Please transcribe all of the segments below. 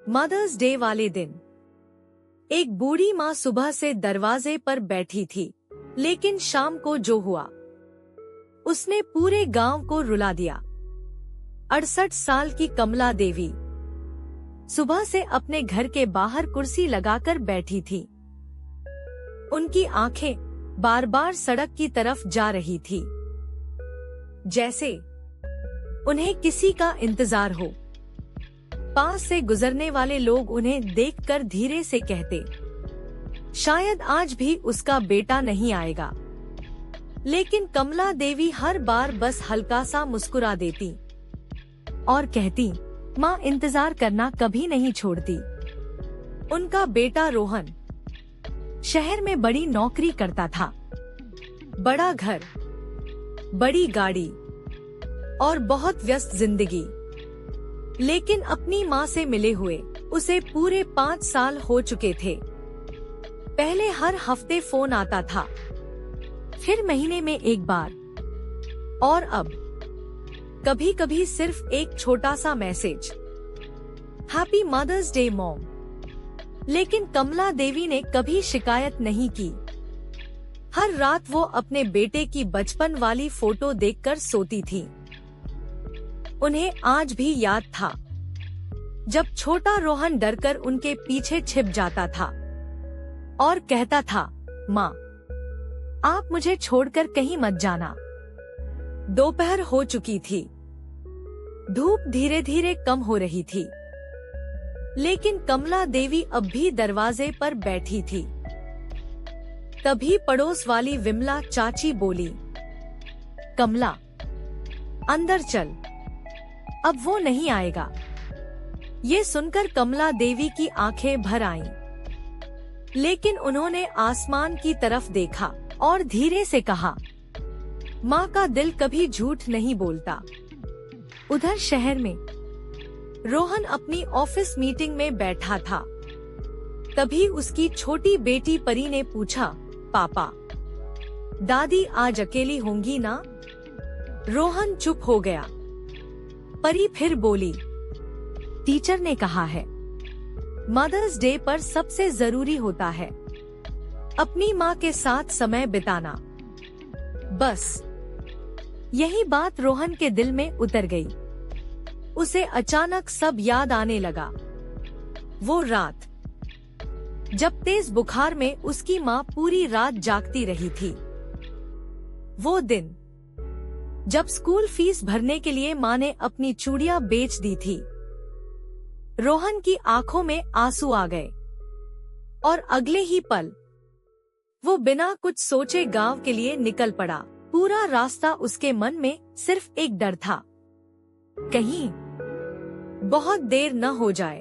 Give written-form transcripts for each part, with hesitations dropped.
Mother's day वाले दिन एक बूढ़ी माँ सुबह से दरवाजे पर बैठी थी, लेकिन शाम को जो हुआ उसने पूरे गांव को रुला दिया। 68 साल की कमला देवी सुबह से अपने घर के बाहर कुर्सी लगाकर बैठी थी। उनकी आंखें बार बार सड़क की तरफ जा रही थी, जैसे उन्हें किसी का इंतजार हो। पास से गुजरने वाले लोग उन्हें देखकर धीरे से कहते, शायद आज भी उसका बेटा नहीं आएगा। लेकिन कमला देवी हर बार बस हल्का सा मुस्कुरा देती और कहती, माँ इंतजार करना कभी नहीं छोड़ती। उनका बेटा रोहन शहर में बड़ी नौकरी करता था, बड़ा घर, बड़ी गाड़ी और बहुत व्यस्त जिंदगी। लेकिन अपनी माँ से मिले हुए उसे पूरे 5 साल हो चुके थे। पहले हर हफ्ते फोन आता था, फिर महीने में एक बार, और अब कभी कभी सिर्फ एक छोटा सा message, happy mother's day mom. लेकिन कमला देवी ने कभी शिकायत नहीं की। हर रात वो अपने बेटे की बचपन वाली फोटो देखकर सोती थी। उन्हें आज भी याद था जब छोटा रोहन डरकर उनके पीछे छिप जाता था और कहता था, माँ आप मुझे छोड़कर कहीं मत जाना। दोपहर हो चुकी थी, धूप धीरे धीरे कम हो रही थी, लेकिन कमला देवी अब भी दरवाजे पर बैठी थी। तभी पड़ोस वाली विमला चाची बोली, कमला अंदर चल, अब वो नहीं आएगा। ये सुनकर कमला देवी की आंखें भर आईं, लेकिन उन्होंने आसमान की तरफ देखा और धीरे से कहा, माँ का दिल कभी झूठ नहीं बोलता। उधर शहर में रोहन अपनी ऑफिस मीटिंग में बैठा था। तभी उसकी छोटी बेटी परी ने पूछा, पापा दादी आज अकेली होंगी ना? रोहन चुप हो गया। परी फिर बोली, टीचर ने कहा है मदर्स डे पर सबसे जरूरी होता है अपनी माँ के साथ समय बिताना। बस यही बात रोहन के दिल में उतर गई। उसे अचानक सब याद आने लगा। वो रात जब तेज बुखार में उसकी माँ पूरी रात जागती रही थी। वो दिन जब स्कूल फीस भरने के लिए माँ ने अपनी चूड़ियां बेच दी थी। रोहन की आंखों में आंसू आ गए और अगले ही पल वो बिना कुछ सोचे गांव के लिए निकल पड़ा। पूरा रास्ता उसके मन में सिर्फ एक डर था, कहीं बहुत देर न हो जाए।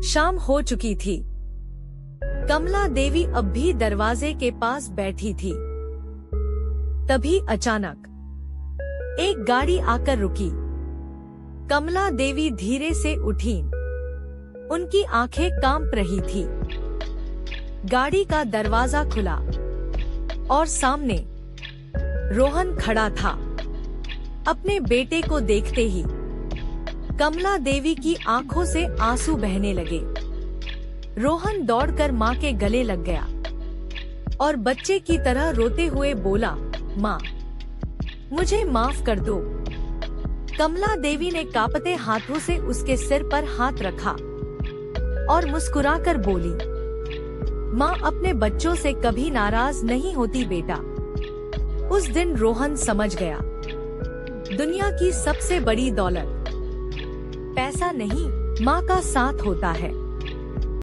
शाम हो चुकी थी। कमला देवी अब भी दरवाजे के पास बैठी थी। तभी अचानक एक गाड़ी आकर रुकी। कमला देवी धीरे से उठी। उनकी आंखें कांप रही थी। गाड़ी का दरवाजा खुला और सामने रोहन खड़ा था। अपने बेटे को देखते ही कमला देवी की आंखों से आंसू बहने लगे। रोहन दौड़कर माँ के गले लग गया और बच्चे की तरह रोते हुए बोला, माँ मुझे माफ कर दो। कमला देवी ने कांपते हाथों से उसके सिर पर हाथ रखा और मुस्कुराकर बोली, माँ अपने बच्चों से कभी नाराज नहीं होती बेटा। उस दिन रोहन समझ गया, दुनिया की सबसे बड़ी दौलत पैसा नहीं, माँ का साथ होता है।